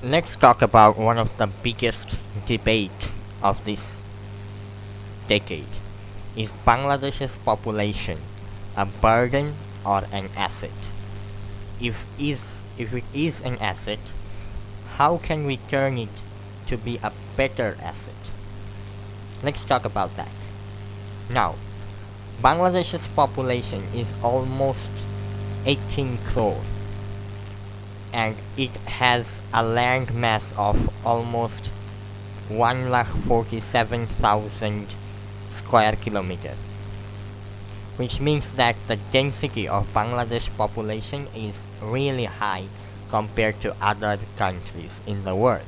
Let's talk about one of the biggest debate of this decade. Is Bangladesh's population a burden or an asset? If it is an asset, how can we turn it to be a better asset? Let's talk about that. Now, Bangladesh's population is almost 18 crore and it has a land mass of almost 1,47,000 square kilometer, which means that the density of Bangladesh population is really high compared to other countries in the world.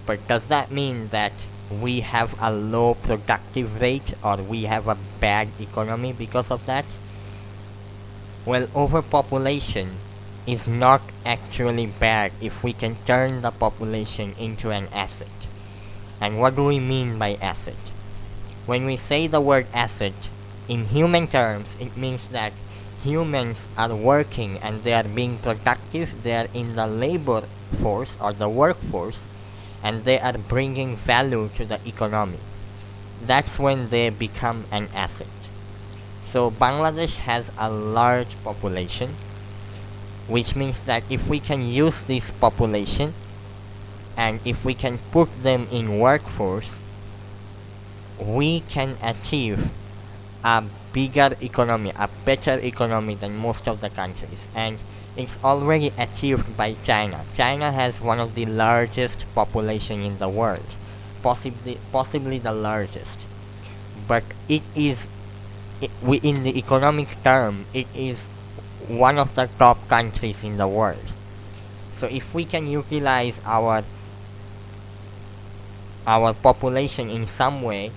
But does that mean that we have a low productive rate or we have a bad economy because of that? Well, overpopulation is not actually bad if we can turn the population into an asset. And what do we mean by asset? When we say the word asset, in human terms, it means that humans are working and they are being productive, they are in the labor force or the workforce, and they are bringing value to the economy. That's when they become an asset. So Bangladesh has a large population, which means that if we can use this population and if we can put them in workforce, we can achieve a bigger economy, a better economy than most of the countries. And it's already achieved by China. China has one of the largest population in the world, possibly the largest. But it is, in the economic term, it is one of the top countries in the world. So if we can utilize our population in some way,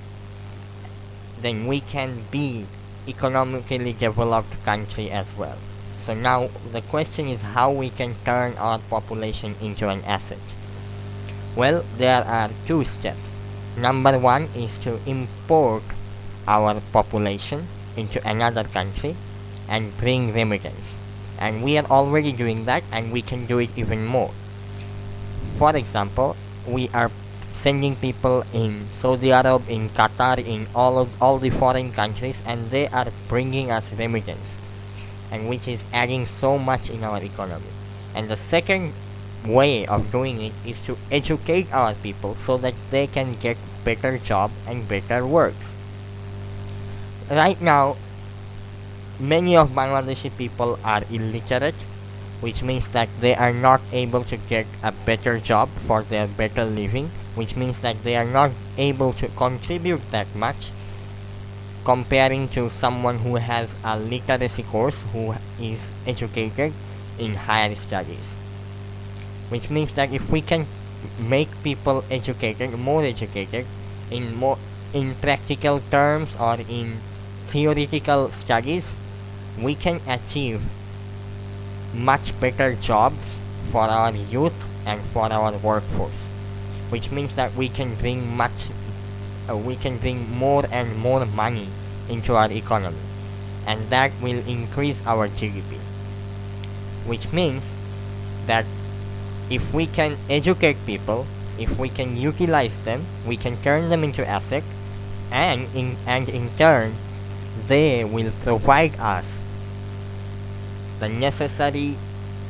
then we can be economically developed country as well. So now the question is how we can turn our population into an asset. Well, there are two steps. Number one is to import our population into another country and bring remittance. And we are already doing that and we can do it even more. For example, we are sending people in Saudi Arabia, in Qatar, in all the foreign countries, and they are bringing us remittance, and which is adding so much in our economy. And the second way of doing it is to educate our people so that they can get better job and better works. Right now, many of Bangladeshi people are illiterate, which means that they are not able to get a better job for their better living, which means that they are not able to contribute that much comparing to someone who has a literacy course, who is educated in higher studies. Which means that if we can make people educated, more educated, in practical terms or in theoretical studies, we can achieve much better jobs for our youth and for our workforce, which means that we can bring more and more money into our economy, and that will increase our GDP. Which means that if we can educate people, if we can utilize them, we can turn them into assets, and in turn they will provide us the necessary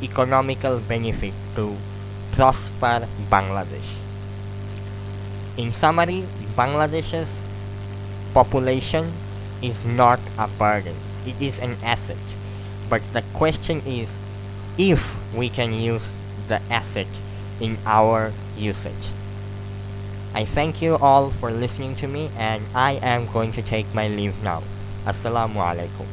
economical benefit to prosper Bangladesh. In summary, Bangladesh's population is not a burden, it is an asset. But the question is if we can use the asset in our usage. I thank you all for listening to me, and I am going to take my leave now. Assalamu alaikum.